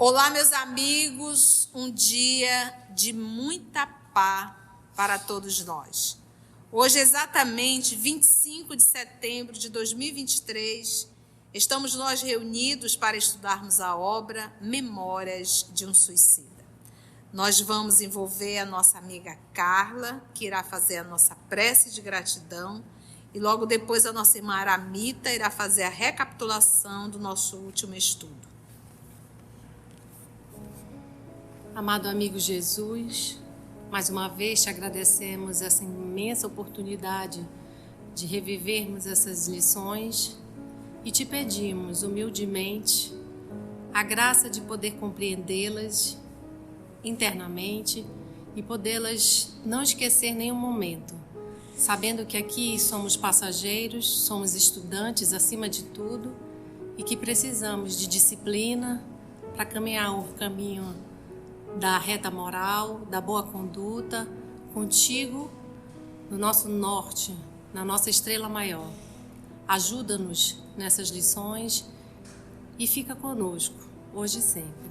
Olá, meus amigos, um dia de muita paz para todos nós. Hoje, exatamente 25 de setembro de 2023, estamos nós reunidos para estudarmos a obra Memórias de um Suicida. Nós vamos envolver a nossa amiga Carla, que irá fazer a nossa prece de gratidão, e logo depois a nossa irmã Aramita irá fazer a recapitulação do nosso último estudo. Amado amigo Jesus, mais uma vez te agradecemos essa imensa oportunidade de revivermos essas lições e te pedimos humildemente a graça de poder compreendê-las internamente e podê-las não esquecer nenhum momento, sabendo que aqui somos passageiros, somos estudantes acima de tudo e que precisamos de disciplina para caminhar o caminho da reta moral, da boa conduta, contigo no nosso norte, na nossa estrela maior. Ajuda-nos nessas lições e fica conosco, hoje e sempre.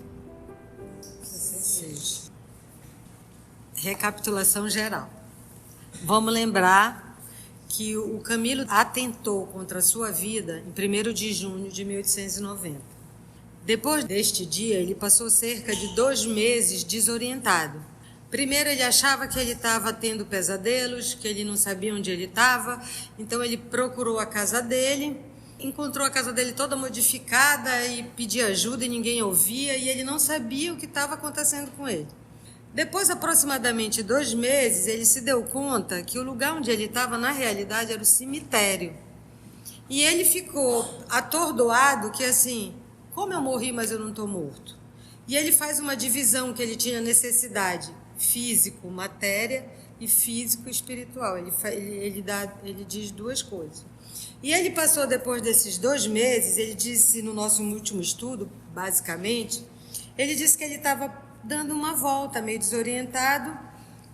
Recapitulação geral. Vamos lembrar que o Camilo atentou contra a sua vida em 1º de junho de 1890. Depois deste dia, ele passou cerca de 2 meses desorientado. Primeiro, ele achava que ele estava tendo pesadelos, que ele não sabia onde ele estava, então ele procurou a casa dele, encontrou a casa dele toda modificada e pediu ajuda e ninguém ouvia, e ele não sabia o que estava acontecendo com ele. Depois, aproximadamente 2 meses, ele se deu conta que o lugar onde ele estava, na realidade, era o cemitério. E ele ficou atordoado que, assim, como eu morri, mas eu não estou morto? E ele faz uma divisão que ele tinha necessidade físico, matéria, e físico, espiritual. Ele diz 2 coisas. E ele passou, depois desses 2 meses, ele disse no nosso último estudo, basicamente, ele disse que ele estava dando uma volta, meio desorientado,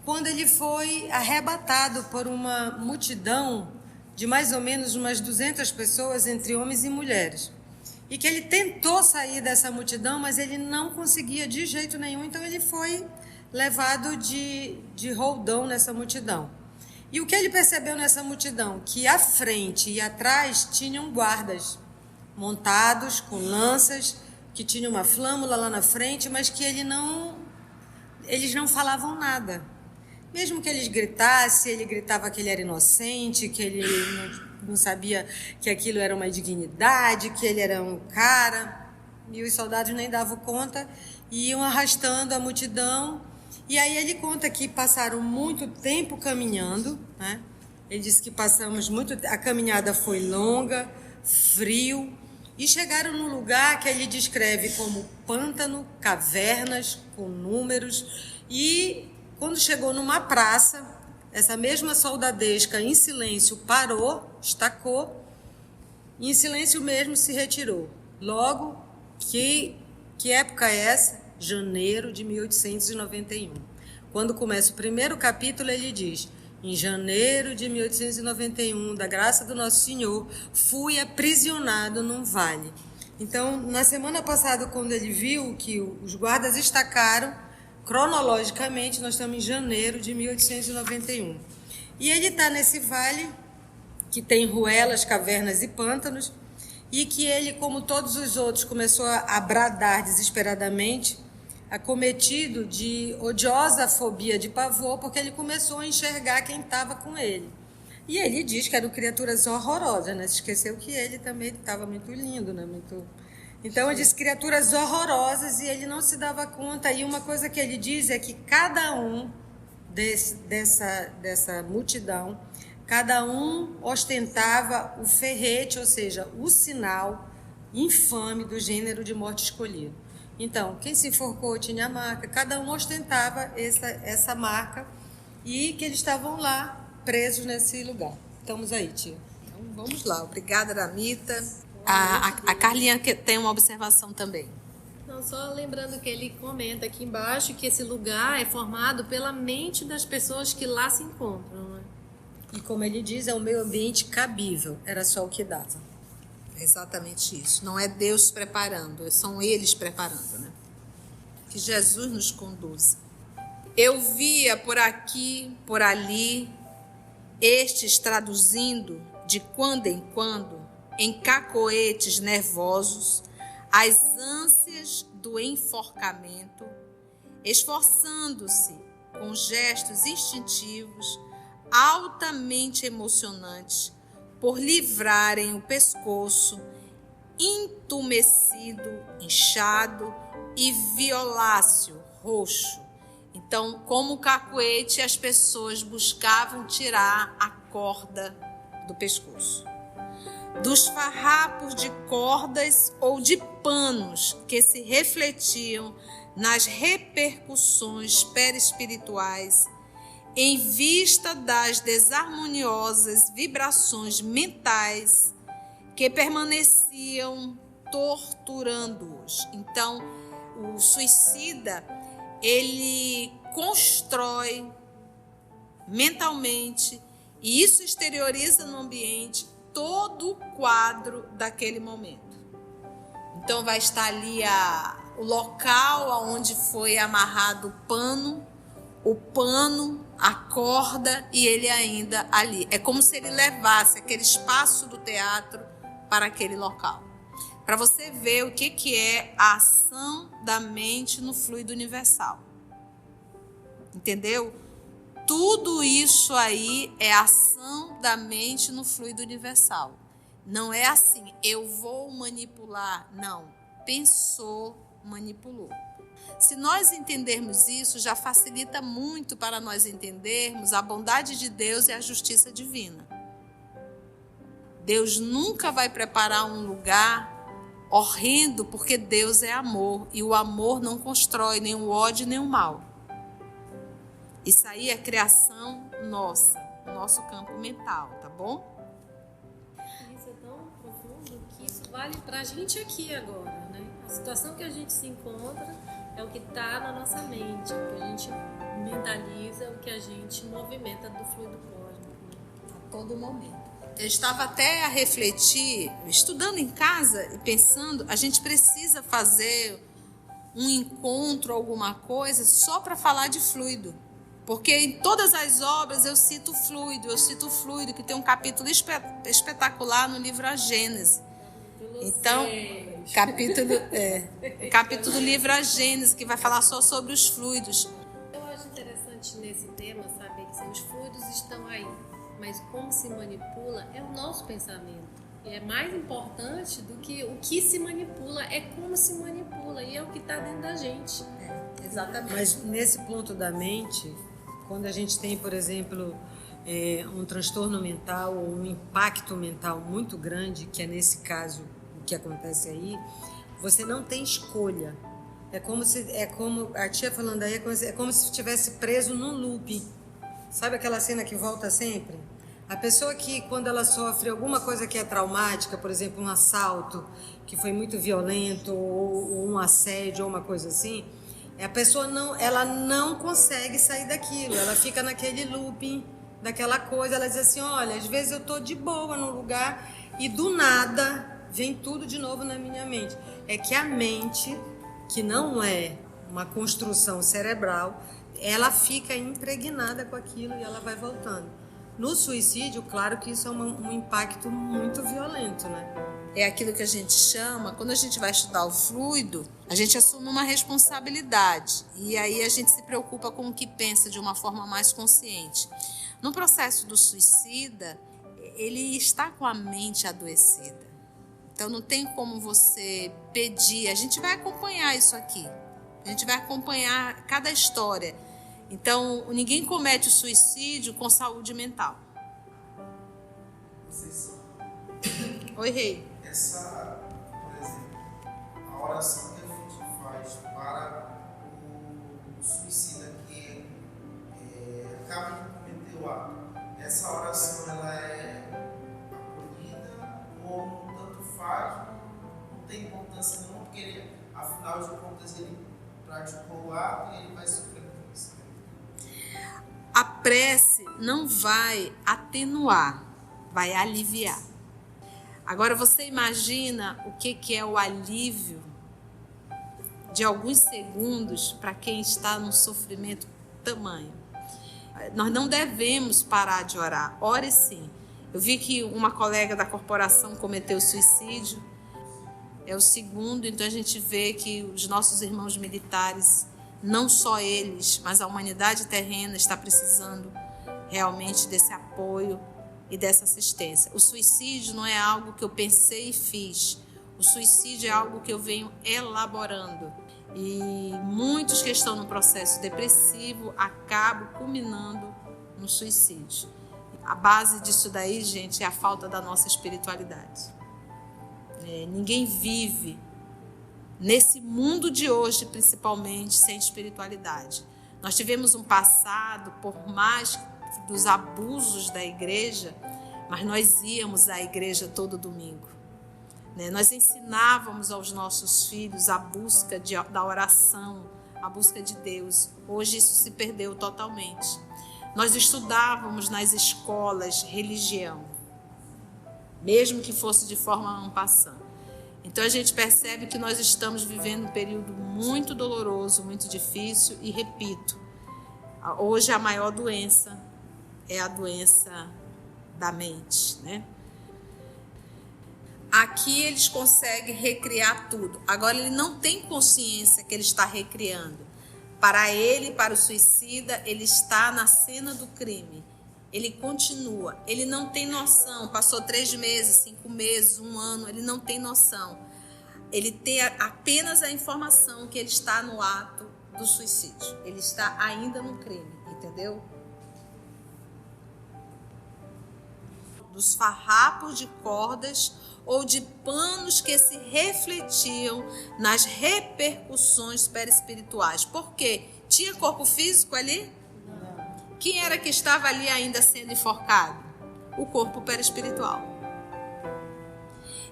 quando ele foi arrebatado por uma multidão de mais ou menos umas 200 pessoas, entre homens e mulheres. E que ele tentou sair dessa multidão, mas ele não conseguia de jeito nenhum, então ele foi levado de roldão nessa multidão. E o que ele percebeu nessa multidão? Que à frente e atrás tinham guardas montados com lanças, que tinham uma flâmula lá na frente, mas que eles não falavam nada. Mesmo que eles gritassem, ele gritava que ele era inocente, que ele não sabia que aquilo era uma dignidade, que ele era um cara. E os soldados nem davam conta e iam arrastando a multidão. E aí ele conta que passaram muito tempo caminhando, né? Ele disse que a caminhada foi longa, frio, e chegaram num lugar que ele descreve como pântano, cavernas com números, e quando chegou numa praça, essa mesma soldadesca em silêncio parou, estacou, e em silêncio mesmo se retirou. Logo, que época é essa? Janeiro de 1891. Quando começa o primeiro capítulo, ele diz: em janeiro de 1891, da graça do Nosso Senhor, fui aprisionado num vale. Então, na semana passada, quando ele viu que os guardas estacaram, cronologicamente, nós estamos em janeiro de 1891. E ele está nesse vale que tem ruelas, cavernas e pântanos, e que ele, como todos os outros, começou a bradar desesperadamente, acometido de odiosa fobia de pavor, porque ele começou a enxergar quem estava com ele. E ele diz que eram criaturas horrorosas, né? Se esqueceu que ele também estava muito lindo, né? Então, ele diz criaturas horrorosas e ele não se dava conta. E uma coisa que ele diz é que cada um dessa multidão, cada um ostentava o ferrete, ou seja, o sinal infame do gênero de morte escolhido. Então, quem se enforcou tinha a marca, cada um ostentava essa marca e que eles estavam lá presos nesse lugar. Estamos aí, tia. Então, vamos lá. Obrigada, Aramita. A Carlinha tem uma observação também. Não, só lembrando que ele comenta aqui embaixo que esse lugar é formado pela mente das pessoas que lá se encontram, né? E como ele diz, é um meio ambiente cabível, era só o que dava. É exatamente isso. Não é Deus preparando, são eles preparando, né? que Jesus nos conduza. Eu via por aqui, por ali, estes traduzindo de quando em cacoetes nervosos, as ânsias do enforcamento, esforçando-se com gestos instintivos, altamente emocionantes, por livrarem o pescoço entumecido, inchado e violáceo, roxo. Então, como cacoete, as pessoas buscavam tirar a corda do pescoço. Dos farrapos de cordas ou de panos que se refletiam nas repercussões perispirituais, em vista das desarmoniosas vibrações mentais que permaneciam torturando-os. Então, o suicida, ele constrói mentalmente, e isso exterioriza no ambiente todo o quadro daquele momento. Então vai estar ali o local onde foi amarrado o pano, a corda, e ele ainda ali. É como se ele levasse aquele espaço do teatro para aquele local. Para você ver o que é a ação da mente no fluido universal. Entendeu? Tudo isso aí é ação da mente no fluido universal. Não é assim, eu vou manipular. Não. Pensou, manipulou. Se nós entendermos isso, já facilita muito para nós entendermos a bondade de Deus e a justiça divina. Deus nunca vai preparar um lugar horrendo, porque Deus é amor. E o amor não constrói nem o ódio nem o mal. Isso aí é criação nossa, nosso campo mental, tá bom? Isso é tão profundo que isso vale pra gente aqui agora, né? A situação que a gente se encontra é o que está na nossa mente, o que a gente mentaliza, o que a gente movimenta do fluido cósmico. A todo momento. Eu estava até a refletir, estudando em casa e pensando, a gente precisa fazer um encontro, alguma coisa, só para falar de fluido. Porque em todas as obras eu cito o fluido, que tem um capítulo espetacular no livro A Gênese. Então, capítulo do livro A Gênese, que vai falar só sobre os fluidos. Eu acho interessante nesse tema saber que os fluidos estão aí, mas como se manipula é o nosso pensamento. E é mais importante do que o que se manipula, é como se manipula, e é o que está dentro da gente. Exatamente. Mas nesse ponto da mente, quando a gente tem, por exemplo, um transtorno mental ou um impacto mental muito grande, que é nesse caso o que acontece aí, você não tem escolha. É como a tia falando aí, é como se estivesse preso num loop. Sabe aquela cena que volta sempre? A pessoa que, quando ela sofre alguma coisa que é traumática, por exemplo, um assalto que foi muito violento, ou um assédio, ou uma coisa assim, a pessoa ela não consegue sair daquilo, ela fica naquele looping, daquela coisa, ela diz assim, olha, às vezes eu estou de boa num lugar e do nada vem tudo de novo na minha mente. É que a mente, que não é uma construção cerebral, ela fica impregnada com aquilo e ela vai voltando. No suicídio, claro que isso é um impacto muito violento, né? É aquilo que a gente chama, quando a gente vai estudar o fluido, a gente assume uma responsabilidade. E aí a gente se preocupa com o que pensa de uma forma mais consciente. No processo do suicida, ele está com a mente adoecida. Então não tem como você pedir. A gente vai acompanhar isso aqui. A gente vai acompanhar cada história. Então, ninguém comete o suicídio com saúde mental. Oi, Rei. Por exemplo, a oração que a gente faz para o suicida que acaba de cometer o ato, essa oração ela é acolhida ou tanto faz, não tem importância nenhuma, porque ele, afinal de contas ele praticou o ato e ele vai sofrer com isso. A prece não vai atenuar, vai aliviar. Agora você imagina o que é o alívio de alguns segundos para quem está num sofrimento tamanho. Nós não devemos parar de orar. Ore sim. Eu vi que uma colega da corporação cometeu suicídio. É o segundo, então a gente vê que os nossos irmãos militares, não só eles, mas a humanidade terrena está precisando realmente desse apoio e dessa assistência. O suicídio não é algo que eu pensei e fiz. O suicídio é algo que eu venho elaborando. E muitos que estão no processo depressivo acabam culminando no suicídio. A base disso daí, gente, é a falta da nossa espiritualidade. Ninguém vive nesse mundo de hoje, principalmente, sem espiritualidade. Nós tivemos um passado, por mais dos abusos da igreja, mas nós íamos à igreja todo domingo. Nós ensinávamos aos nossos filhos a busca da oração, a busca de Deus. Hoje isso se perdeu totalmente. Nós estudávamos nas escolas religião, mesmo que fosse de forma en passant. Então a gente percebe que nós estamos vivendo um período muito doloroso, muito difícil e, repito, hoje a maior doença é a doença da mente, né? Aqui eles conseguem recriar tudo. Agora ele não tem consciência que ele está recriando. Para ele, para o suicida, ele está na cena do crime. Ele continua. Ele não tem noção. Passou 3 meses, 5 meses, 1 ano. Ele não tem noção. Ele tem apenas a informação que ele está no ato do suicídio. Ele está ainda no crime, entendeu? Dos farrapos de cordas ou de panos que se refletiam nas repercussões perispirituais. Por quê? Tinha corpo físico ali? Não. Quem era que estava ali ainda sendo enforcado? O corpo perispiritual.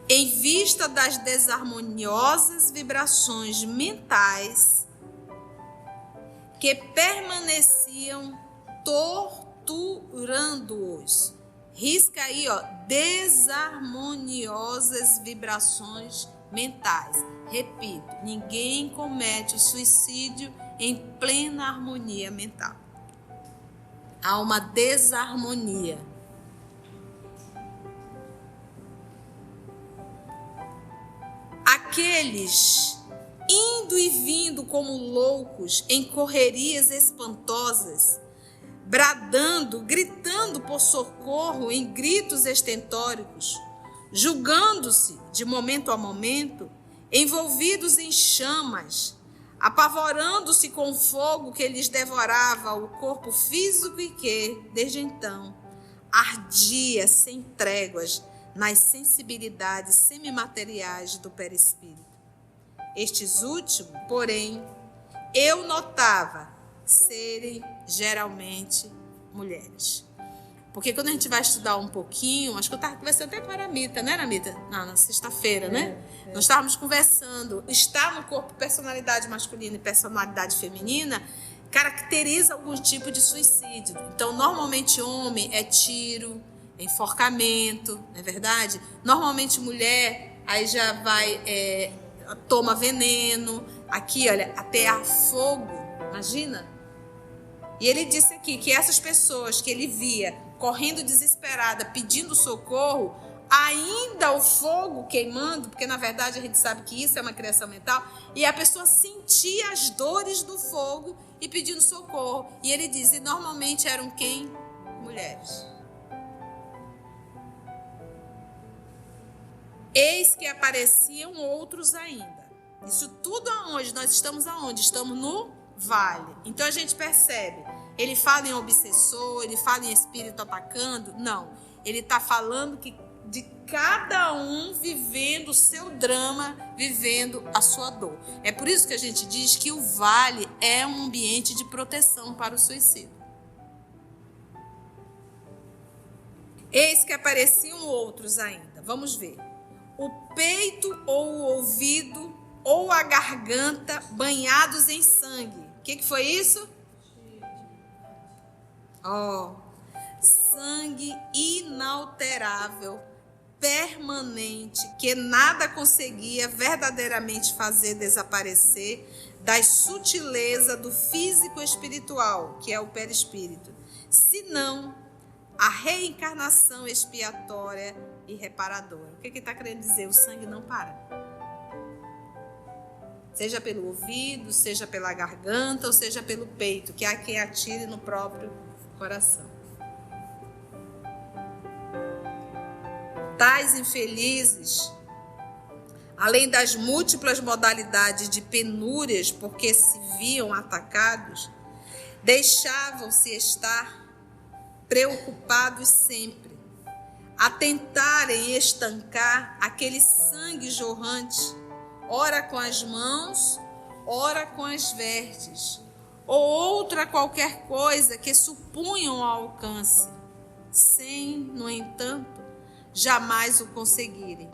Em vista das desarmoniosas vibrações mentais que permaneciam torturando-os. Risca aí, desarmoniosas vibrações mentais. Repito, ninguém comete o suicídio em plena harmonia mental. Há uma desarmonia. Aqueles indo e vindo como loucos em correrias espantosas, bradando, gritando por socorro em gritos estentóricos, julgando-se de momento a momento, envolvidos em chamas, apavorando-se com o fogo que lhes devorava o corpo físico e que, desde então, ardia sem tréguas nas sensibilidades semimateriais do perispírito. Estes últimos, porém, eu notava serem geralmente mulheres. Porque quando a gente vai estudar um pouquinho, acho que eu estava conversando até com a Aramita, né, Aramita? Na sexta-feira, né? Nós estávamos conversando. Está no corpo personalidade masculina e personalidade feminina, caracteriza algum tipo de suicídio. Então, normalmente homem é tiro, enforcamento, não é verdade? Normalmente mulher, aí já vai, toma veneno. Aqui, olha, até a fogo, imagina? E ele disse aqui que essas pessoas que ele via correndo desesperada, pedindo socorro, ainda o fogo queimando, porque na verdade a gente sabe que isso é uma criação mental, e a pessoa sentia as dores do fogo e pedindo socorro. E ele diz, e normalmente eram quem? Mulheres. Eis que apareciam outros ainda. Isso tudo aonde? Nós estamos aonde? Estamos no vale. Então a gente percebe, ele fala em obsessor, ele fala em espírito atacando, não, ele está falando que de cada um vivendo o seu drama, vivendo a sua dor. É por isso que a gente diz que o vale é um ambiente de proteção para o suicídio. Eis que apareciam outros ainda, vamos ver, o peito ou o ouvido ou a garganta banhados em sangue. O que foi isso? Sangue inalterável permanente que nada conseguia verdadeiramente fazer desaparecer das sutilezas do físico espiritual, que é o perispírito, senão a reencarnação expiatória e reparadora. O que está querendo dizer? O sangue não para. Seja pelo ouvido, seja pela garganta, ou seja pelo peito, que há quem atire no próprio coração. Tais infelizes, além das múltiplas modalidades de penúrias porque se viam atacados, deixavam-se estar preocupados sempre, a tentarem estancar aquele sangue jorrante, ora com as mãos, ora com as vestes, ou outra qualquer coisa que supunham ao alcance, sem, no entanto, jamais o conseguirem,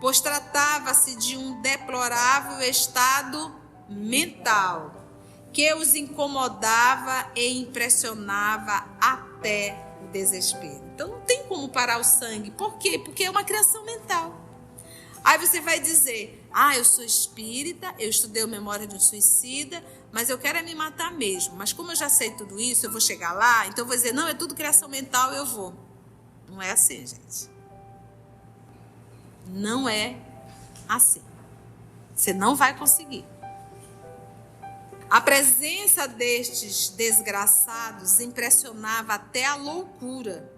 pois tratava-se de um deplorável estado mental que os incomodava e impressionava até o desespero. Então não tem como parar o sangue. Por quê? Porque é uma criação mental. Aí você vai dizer, eu sou espírita, eu estudei a memória de um suicida, mas eu quero me matar mesmo. Mas como eu já sei tudo isso, eu vou chegar lá, então eu vou dizer, não, é tudo criação mental, eu vou. Não é assim, gente. Não é assim. Você não vai conseguir. A presença destes desgraçados impressionava até a loucura,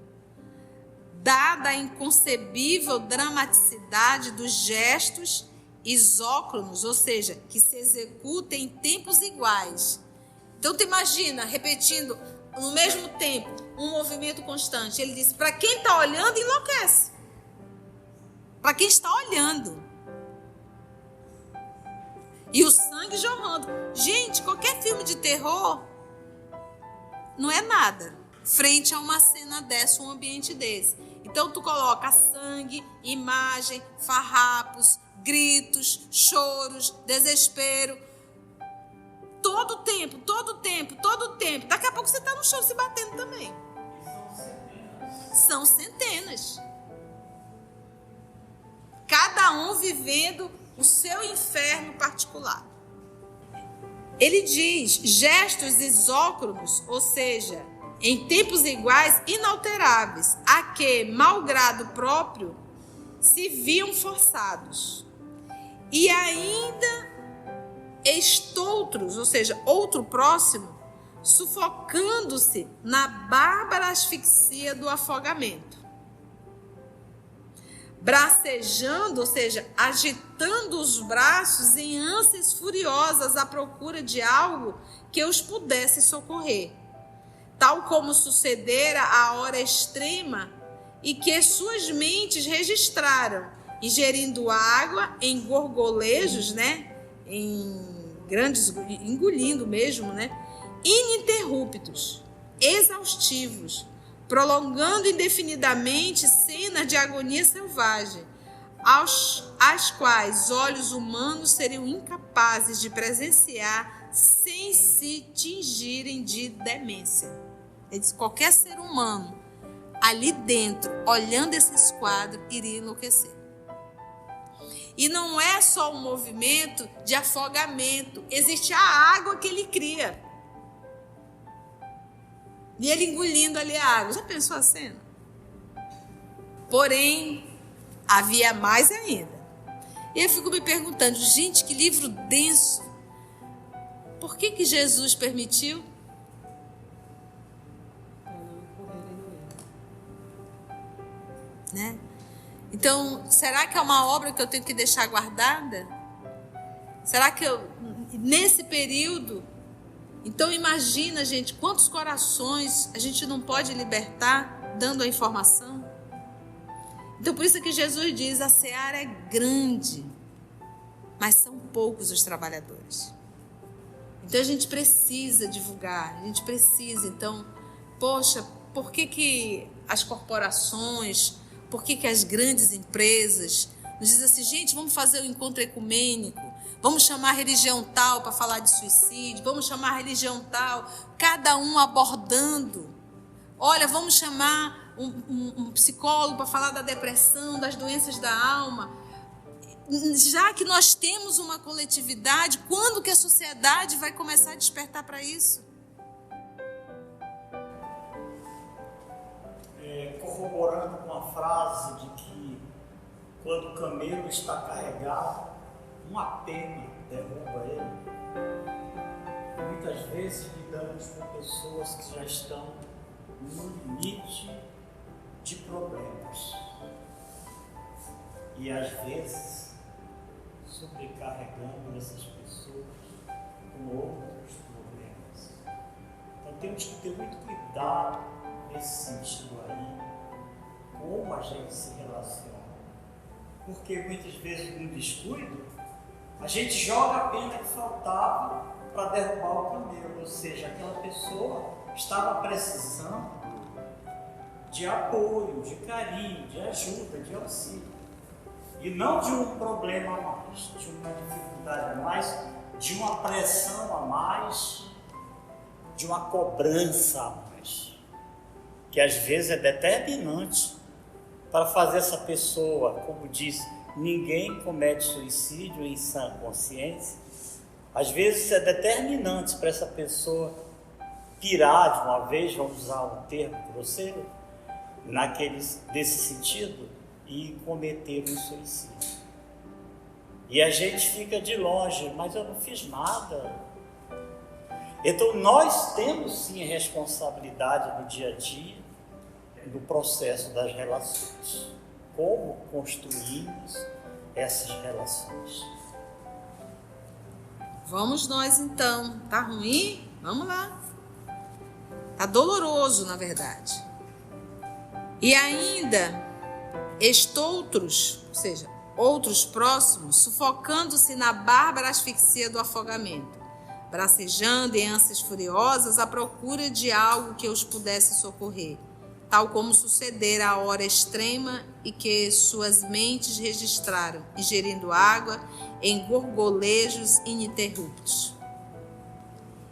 dada a inconcebível dramaticidade dos gestos isócronos, ou seja, que se executam em tempos iguais. Então, tu imagina, repetindo no mesmo tempo, um movimento constante. Ele disse, para quem está olhando, enlouquece. Para quem está olhando. E o sangue jorrando. Gente, qualquer filme de terror não é nada frente a uma cena dessa, um ambiente desse. Então tu coloca sangue, imagem, farrapos, gritos, choros, desespero. Todo o tempo. Daqui a pouco você está no chão se batendo também. São centenas. Cada um vivendo o seu inferno particular. Ele diz gestos isócronos, ou seja, em tempos iguais, inalteráveis, a que, malgrado próprio, se viam forçados. E ainda estoutros, ou seja, outro próximo, sufocando-se na bárbara asfixia do afogamento. Bracejando, ou seja, agitando os braços em ânsias furiosas à procura de algo que os pudesse socorrer, tal como sucedera à hora extrema e que suas mentes registraram, ingerindo água em gorgolejos, em grandes, engolindo mesmo, ininterruptos, exaustivos, prolongando indefinidamente cenas de agonia selvagem, às quais olhos humanos seriam incapazes de presenciar sem se tingirem de demência. Ele diz, qualquer ser humano ali dentro, olhando esses quadros, iria enlouquecer. E não é só um movimento de afogamento, existe a água que ele cria. E ele engolindo ali a água. Já pensou a cena? Porém, havia mais ainda. E eu fico me perguntando, gente, que livro denso. Por que Jesus permitiu? Então, será que é uma obra que eu tenho que deixar guardada? Será que nesse período... Então imagina, gente, quantos corações a gente não pode libertar dando a informação. Então por isso que Jesus diz, a seara é grande, mas são poucos os trabalhadores. Então a gente precisa divulgar, a gente precisa. Então, poxa, por que as corporações, por que as grandes empresas nos dizem assim, gente, vamos fazer um encontro ecumênico, vamos chamar a religião tal para falar de suicídio, vamos chamar a religião tal, cada um abordando. Olha, vamos chamar um psicólogo para falar da depressão, das doenças da alma. Já que nós temos uma coletividade, quando que a sociedade vai começar a despertar para isso? Corroborando com a frase de que quando o camelo está carregado, uma pena derruba ele. Muitas vezes lidamos com pessoas que já estão no limite de problemas e às vezes sobrecarregando essas pessoas com outros problemas. Então temos que ter muito cuidado nesse sentido aí, como a gente se relaciona, porque muitas vezes no descuido a gente joga a pena que faltava para derrubar o camelo, ou seja, aquela pessoa estava precisando de apoio, de carinho, de ajuda, de auxílio. E não de um problema a mais, de uma dificuldade a mais, de uma pressão a mais, de uma cobrança a mais, que às vezes é determinante para fazer essa pessoa, como diz, ninguém comete suicídio em sã consciência. Às vezes é determinante para essa pessoa pirar de uma vez, vamos usar um termo grosseiro, desse sentido, e cometer um suicídio. E a gente fica de longe, mas eu não fiz nada. Então nós temos sim responsabilidade no dia a dia, no processo das relações. Como construímos essas relações. Vamos nós então. Tá ruim? Vamos lá. Tá doloroso, na verdade. E ainda estoutros, ou seja, outros próximos, sufocando-se na bárbara asfixia do afogamento, bracejando em ânsias furiosas à procura de algo que os pudesse socorrer, tal como sucedera à hora extrema e que suas mentes registraram, ingerindo água em gorgolejos ininterruptos.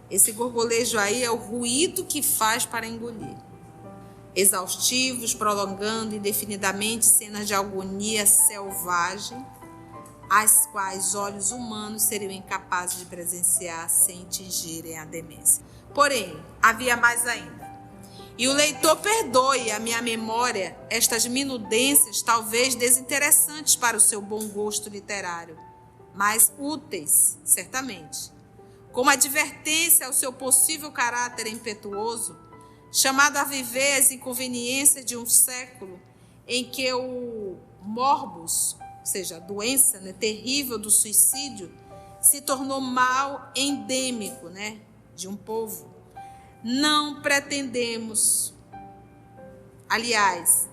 Esse gorgolejo aí é o ruído que faz para engolir. Exaustivos, prolongando indefinidamente cenas de agonia selvagem, as quais olhos humanos seriam incapazes de presenciar sem atingirem a demência. Porém, havia mais ainda. E o leitor perdoe a minha memória estas minudências, talvez desinteressantes para o seu bom gosto literário, mas úteis, certamente, como advertência ao seu possível caráter impetuoso, chamado a viver as inconveniências de um século em que o morbus, ou seja, a doença terrível do suicídio, se tornou mal endêmico de um povo. Não pretendemos, aliás,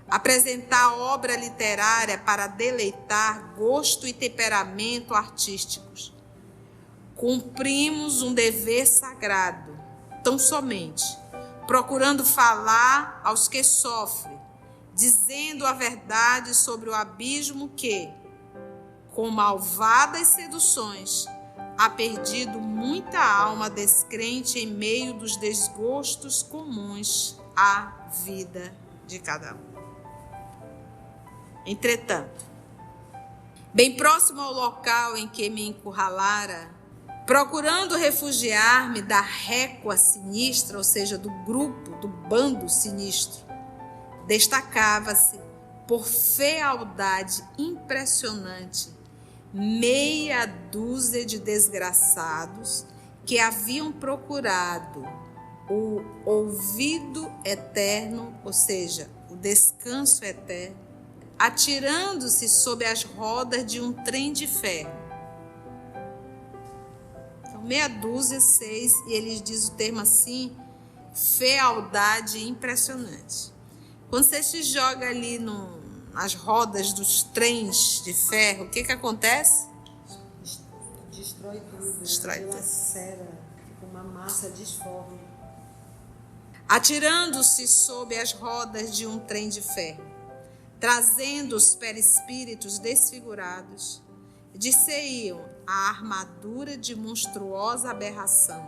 apresentar obra literária para deleitar gosto e temperamento artísticos. Cumprimos um dever sagrado, tão somente, procurando falar aos que sofrem, dizendo a verdade sobre o abismo que, com malvadas seduções, há perdido muita alma descrente em meio dos desgostos comuns à vida de cada um. Entretanto, bem próximo ao local em que me encurralara, procurando refugiar-me da récua sinistra, ou seja, do grupo, do bando sinistro, destacava-se, por fealdade impressionante, meia dúzia de desgraçados que haviam procurado o ouvido eterno, ou seja, o descanso eterno, atirando-se sob as rodas de um trem de ferro. Então, meia dúzia, 6, e eles dizem o termo assim, fealdade impressionante. Quando você se joga ali nas rodas dos trens de ferro, o que acontece? Destrói tudo. Destrói tudo. Dilacera, fica uma massa disforme. Atirando-se sob as rodas de um trem de ferro, trazendo os perispíritos desfigurados, disseiam a armadura de monstruosa aberração,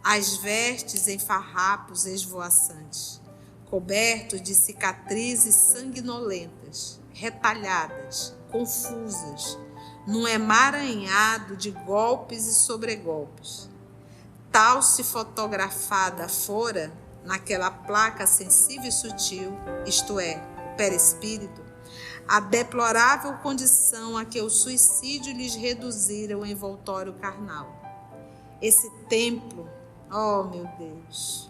as vestes em farrapos esvoaçantes, cobertos de cicatrizes sanguinolentas, retalhadas, confusas, num emaranhado de golpes e sobregolpes. Tal se fotografada fora naquela placa sensível e sutil, isto é, o perispírito, a deplorável condição a que o suicídio lhes reduzira o envoltório carnal. Esse templo, oh meu Deus,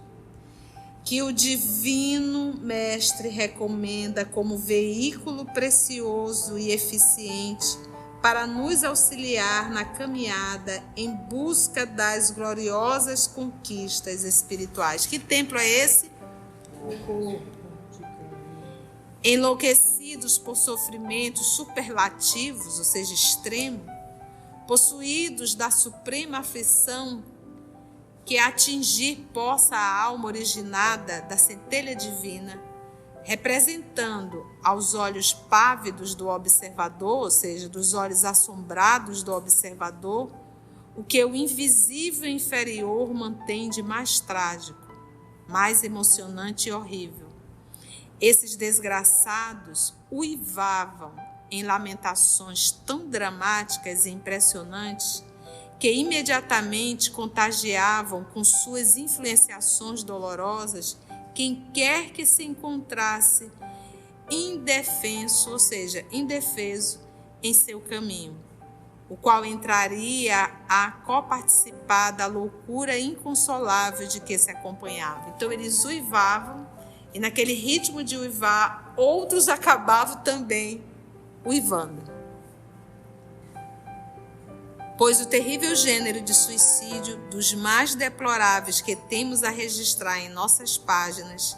que o divino mestre recomenda como veículo precioso e eficiente para nos auxiliar na caminhada em busca das gloriosas conquistas espirituais. Que templo é esse? Enlouquecidos por sofrimentos superlativos, ou seja, extremo, possuídos da suprema aflição que atingir possa a alma originada da centelha divina, representando aos olhos pávidos do observador, ou seja, dos olhos assombrados do observador, o que o invisível inferior mantém de mais trágico, mais emocionante e horrível. Esses desgraçados uivavam em lamentações tão dramáticas e impressionantes que imediatamente contagiavam com suas influenciações dolorosas quem quer que se encontrasse indefenso, ou seja, indefeso em seu caminho, o qual entraria a coparticipar da loucura inconsolável de que se acompanhava. Então eles uivavam, e naquele ritmo de uivar, outros acabavam também uivando. Pois o terrível gênero de suicídio, dos mais deploráveis que temos a registrar em nossas páginas,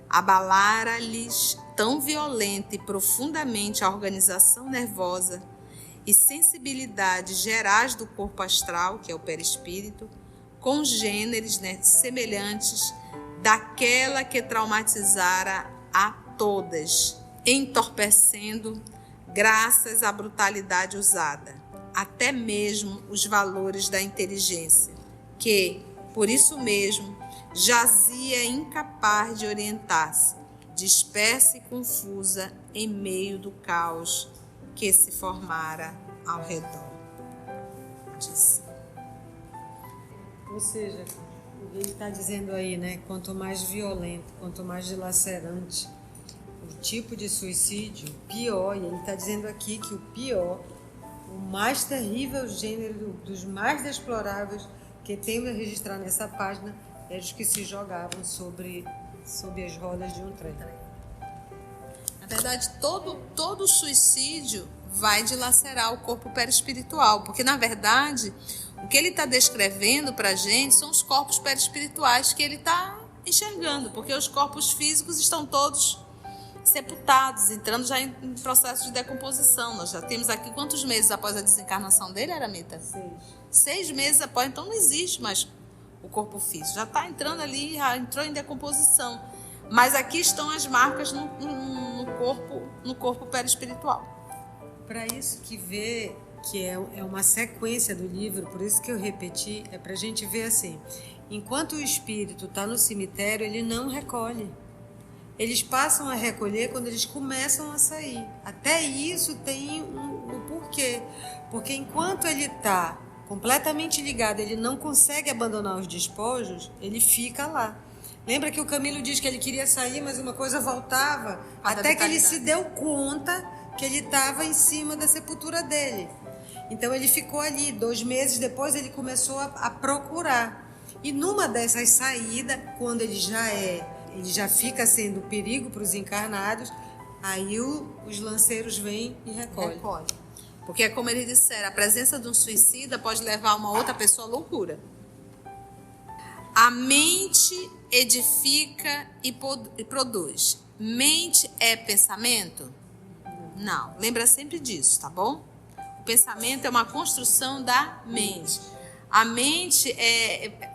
abalara-lhes tão violenta e profundamente a organização nervosa e sensibilidades gerais do corpo astral, que é o perispírito, congêneres, semelhantes daquela que traumatizara a todas, entorpecendo, graças à brutalidade usada, até mesmo os valores da inteligência, que, por isso mesmo, jazia incapaz de orientar-se, dispersa e confusa em meio do caos que se formara ao redor. Disse. Ou seja, ele está dizendo aí, né? Quanto mais violento, quanto mais dilacerante o tipo de suicídio, pior. E ele está dizendo aqui que o pior, o mais terrível gênero dos mais deploráveis que temos a registrar nessa página é os que se jogavam sobre as rodas de um trem. Na verdade, todo suicídio vai dilacerar o corpo perispiritual, porque, na verdade, o que ele está descrevendo para a gente são os corpos perispirituais que ele está enxergando, porque os corpos físicos estão todos sepultados, entrando já em processo de decomposição. Nós já temos aqui quantos meses após a desencarnação dele, Aramita? 6 meses após, então não existe mais o corpo físico. Já está entrando ali, já entrou em decomposição. Mas aqui estão as marcas no corpo perispiritual. Para isso que vê que é uma sequência do livro, por isso que eu repeti, é para a gente ver assim, enquanto o espírito está no cemitério, ele não recolhe. Eles passam a recolher quando eles começam a sair. Até isso tem um porquê. Porque enquanto ele está completamente ligado, ele não consegue abandonar os despojos, ele fica lá. Lembra que o Camilo diz que ele queria sair, mas uma coisa voltava, até que ele se deu conta que ele estava em cima da sepultura dele. Então ele ficou ali. 2 meses depois ele começou a procurar. E numa dessas saídas, quando ele já fica sendo perigo para os encarnados, aí os lanceiros vêm e recolhem. Porque, como eles disseram, a presença de um suicida pode levar uma outra pessoa à loucura. A mente edifica e produz. Mente é pensamento? Não. Lembra sempre disso, tá bom? O pensamento é uma construção da mente. A mente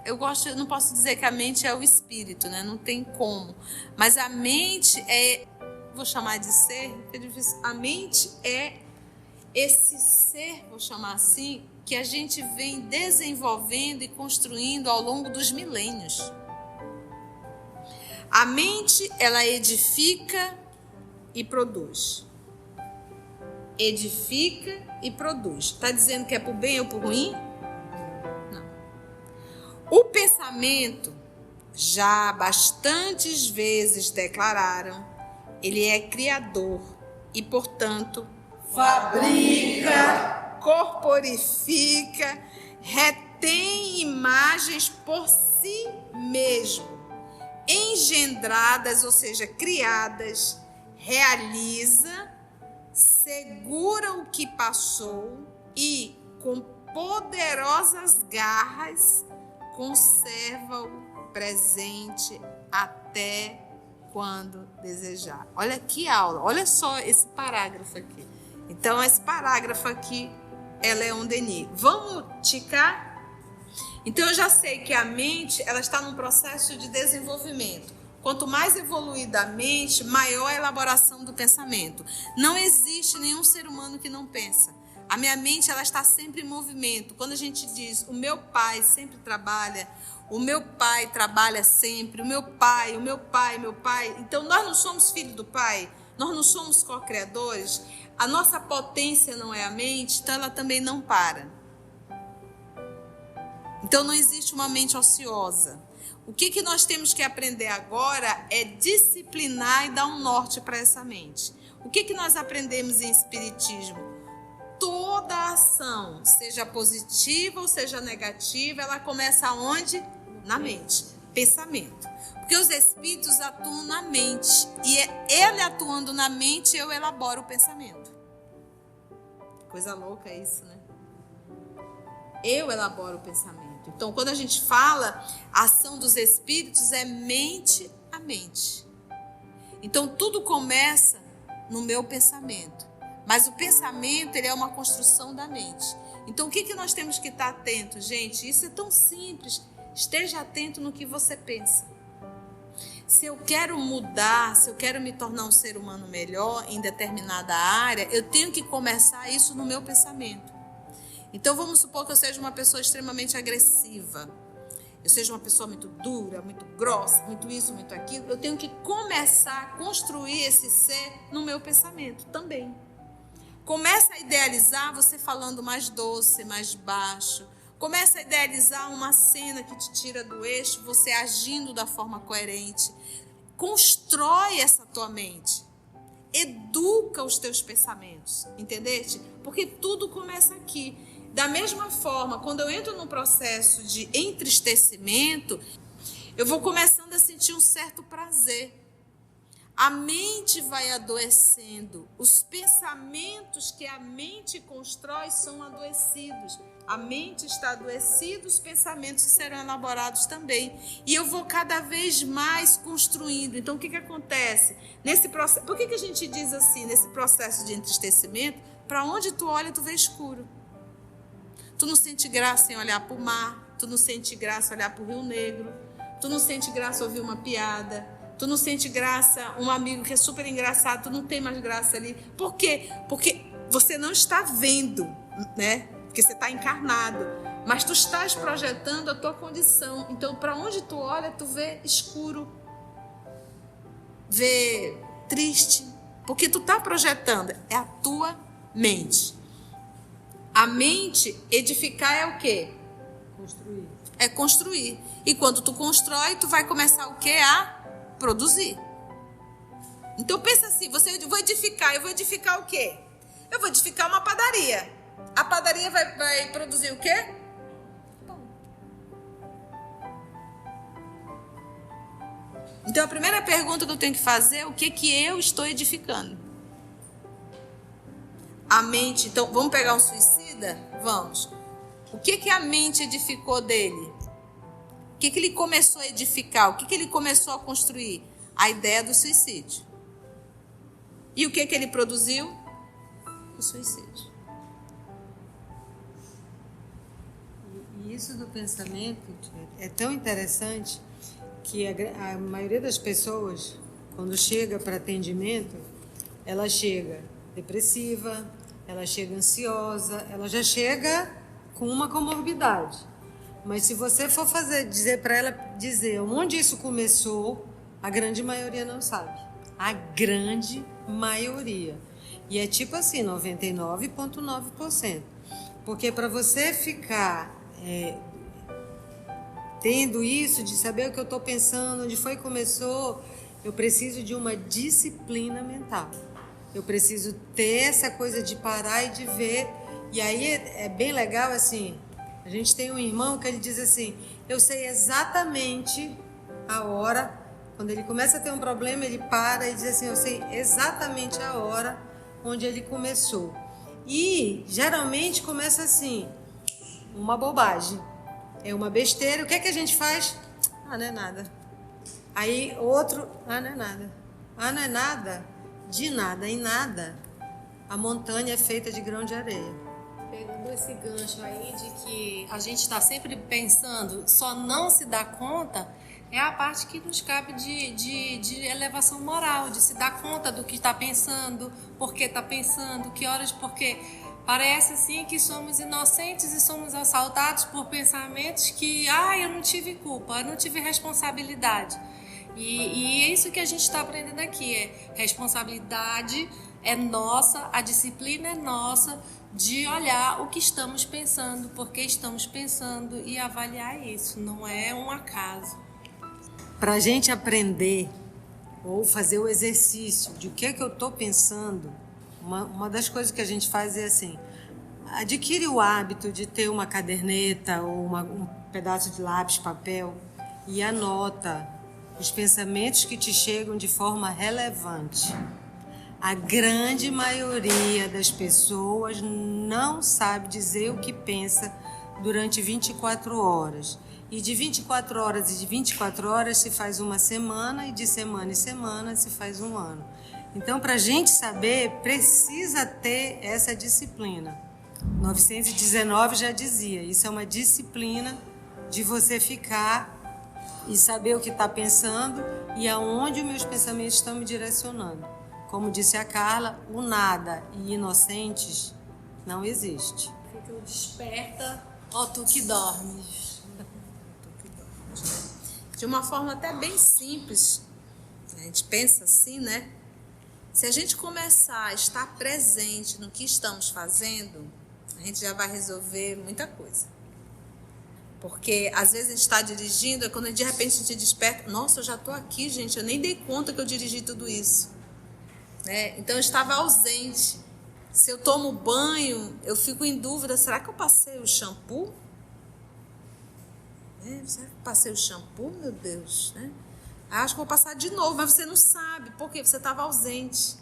eu não posso dizer que a mente é o espírito, né? Não tem como. Mas a mente vou chamar de ser, é difícil. A mente é esse ser, vou chamar assim, que a gente vem desenvolvendo e construindo ao longo dos milênios. A mente, ela edifica e produz. Edifica e produz. Está dizendo que é por bem ou por ruim? Não. O pensamento, já bastantes vezes declararam, ele é criador e, portanto, fabrica, corporifica, retém imagens por si mesmo, engendradas, ou seja, criadas, realiza, segura o que passou e, com poderosas garras, conserva o presente até quando desejar. Olha que aula, olha só esse parágrafo aqui. Então, esse parágrafo aqui é Leon Denis. Vamos ticar? Então, eu já sei que a mente, ela está num processo de desenvolvimento. Quanto mais evoluída a mente, maior a elaboração do pensamento. Não existe nenhum ser humano que não pensa. A minha mente, ela está sempre em movimento. Quando a gente diz, o meu pai sempre trabalha, o meu pai trabalha sempre, o meu pai. Então, nós não somos filhos do pai, nós não somos co-criadores. A nossa potência não é a mente, então ela também não para. Então, não existe uma mente ociosa. O que nós temos que aprender agora é disciplinar e dar um norte para essa mente. O que nós aprendemos em Espiritismo? Toda ação, seja positiva ou seja negativa, ela começa onde? Na mente, pensamento. Porque os espíritos atuam na mente. E é ele atuando na mente, eu elaboro o pensamento. Coisa louca isso, né? Eu elaboro o pensamento. Então, quando a gente fala, a ação dos espíritos é mente a mente. Então, tudo começa no meu pensamento. Mas o pensamento, ele é uma construção da mente. Então, o que nós temos que estar atento, gente? Isso é tão simples. Esteja atento no que você pensa. Se eu quero mudar, se eu quero me tornar um ser humano melhor em determinada área, eu tenho que começar isso no meu pensamento. Então, vamos supor que eu seja uma pessoa extremamente agressiva. Eu seja uma pessoa muito dura, muito grossa, muito isso, muito aquilo. Eu tenho que começar a construir esse ser no meu pensamento também. Começa a idealizar você falando mais doce, mais baixo. Começa a idealizar uma cena que te tira do eixo, você agindo da forma coerente. Constrói essa tua mente. Educa os teus pensamentos, entendeste? Porque tudo começa aqui. Da mesma forma, quando eu entro num processo de entristecimento, eu vou começando a sentir um certo prazer. A mente vai adoecendo. Os pensamentos que a mente constrói são adoecidos. A mente está adoecida, os pensamentos serão elaborados também. E eu vou cada vez mais construindo. Então, o que acontece? Nesse processo, por que a gente diz assim, nesse processo de entristecimento, para onde tu olha, tu vê escuro. Tu não sente graça em olhar para o mar, tu não sente graça em olhar para o Rio Negro, tu não sente graça ouvir uma piada, tu não sente graça um amigo que é super engraçado, tu não tem mais graça ali. Por quê? Porque você não está vendo, né? Porque você está encarnado, mas tu estás projetando a tua condição. Então, para onde tu olha, tu vê escuro, vê triste, porque tu está projetando, é a tua mente. A mente, edificar é o quê? Construir. É construir. E quando tu constrói, tu vai começar o quê? A produzir. Então pensa assim, eu vou edificar o quê? Eu vou edificar uma padaria. A padaria vai produzir o quê? Pão. Então a primeira pergunta que eu tenho que fazer é o que eu estou edificando? A mente, então, vamos pegar um suicida? Vamos. O que a mente edificou dele? O que ele começou a edificar? O que ele começou a construir? A ideia do suicídio. E o que ele produziu? O suicídio. E isso do pensamento é tão interessante que a maioria das pessoas, quando chega para atendimento, ela chega depressiva, ela chega ansiosa, ela já chega com uma comorbidade. Mas se você for dizer para ela onde isso começou, A grande maioria não sabe. A grande maioria. E é tipo assim, 99,9%. Porque para você ficar tendo isso, de saber o que eu estou pensando, onde foi que começou, eu preciso de uma disciplina mental. Eu preciso ter essa coisa de parar e de ver. E aí é bem legal assim, a gente tem um irmão que ele diz assim, eu sei exatamente a hora, quando ele começa a ter um problema, ele para e diz assim, eu sei exatamente a hora onde ele começou. E geralmente começa assim, uma bobagem, é uma besteira, o que é que a gente faz? Ah, não é nada. Aí outro, ah, não é nada. Ah, não é nada? De nada em nada, a montanha é feita de grão de areia. Pegando esse gancho aí de que a gente está sempre pensando, só não se dá conta, é a parte que nos cabe de elevação moral, de se dar conta do que está pensando, por que está pensando, que horas, porque parece assim que somos inocentes e somos assaltados por pensamentos que, eu não tive culpa, eu não tive responsabilidade. E é isso que a gente está aprendendo aqui, responsabilidade é nossa, a disciplina é nossa, de olhar o que estamos pensando, por que estamos pensando e avaliar isso, não é um acaso. Para a gente aprender ou fazer o exercício de o que é que eu estou pensando, uma das coisas que a gente faz é assim, adquire o hábito de ter uma caderneta ou um pedaço de lápis, papel e anota os pensamentos que te chegam de forma relevante. A grande maioria das pessoas não sabe dizer o que pensa durante 24 horas. E de 24 horas e de 24 horas se faz uma semana, e de semana em semana se faz um ano. Então, para a gente saber, precisa ter essa disciplina. 919 já dizia, isso é uma disciplina de você ficar e saber o que está pensando e aonde os meus pensamentos estão me direcionando. Como disse a Carla, o nada e inocentes não existe. Fica o desperta, ó tu que dormes. De uma forma até bem simples, a gente pensa assim, né? Se a gente começar a estar presente no que estamos fazendo, a gente já vai resolver muita coisa. Porque às vezes a gente está dirigindo, e quando de repente a gente desperta, nossa, eu já estou aqui, gente, eu nem dei conta que eu dirigi tudo isso. Né? Então eu estava ausente. Se eu tomo banho, eu fico em dúvida, será que eu passei o shampoo? Será que eu passei o shampoo, meu Deus? Né? Acho que vou passar de novo, mas você não sabe, porque você estava ausente.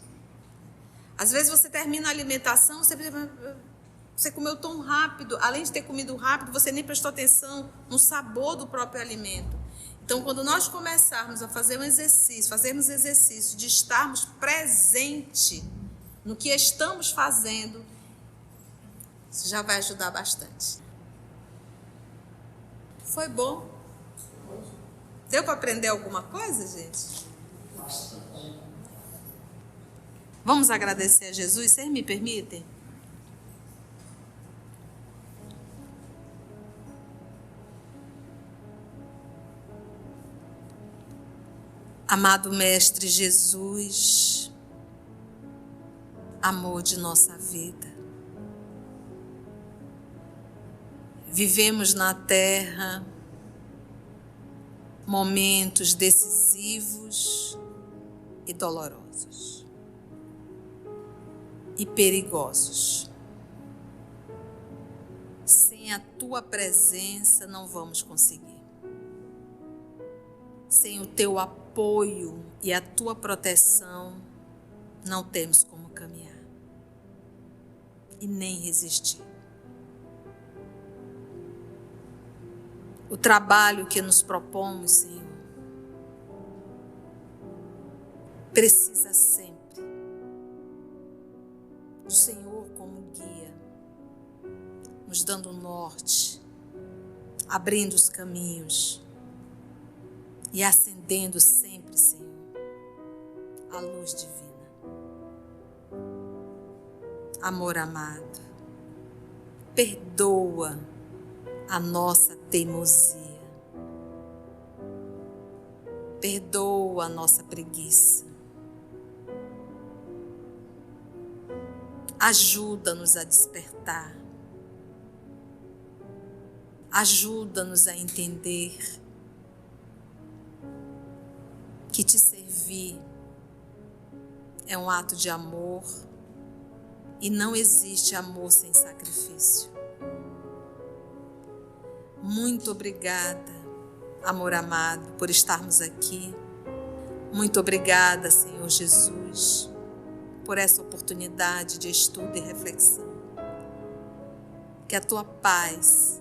Às vezes você termina a alimentação, você comeu tão rápido, além de ter comido rápido, você nem prestou atenção no sabor do próprio alimento. Então, quando nós começarmos a fazer fazermos exercício de estarmos presente no que estamos fazendo, isso já vai ajudar bastante. Foi bom? Deu para aprender alguma coisa, gente? Vamos agradecer a Jesus? Vocês me permitem? Amado Mestre Jesus, amor de nossa vida, vivemos na Terra momentos decisivos e dolorosos e perigosos. Sem a Tua presença não vamos conseguir. Sem o Teu apoio e a Tua proteção, não temos como caminhar e nem resistir. O trabalho que nos propomos, Senhor, precisa sempre do Senhor como guia, nos dando norte, abrindo os caminhos e acendendo sempre, Senhor, a luz divina. Amor amado, perdoa a nossa teimosia. Perdoa a nossa preguiça. Ajuda-nos a despertar. Ajuda-nos a entender que te servir é um ato de amor e não existe amor sem sacrifício. Muito obrigada, amor amado, por estarmos aqui. Muito obrigada, Senhor Jesus, por essa oportunidade de estudo e reflexão. Que a tua paz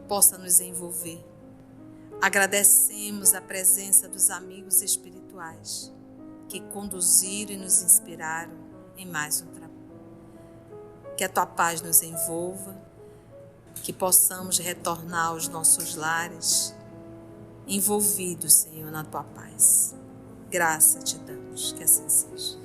possa nos envolver. Agradecemos a presença dos amigos espirituais que conduziram e nos inspiraram em mais um trabalho. Que a tua paz nos envolva, que possamos retornar aos nossos lares envolvidos, Senhor, na tua paz. Graça te damos, que assim seja.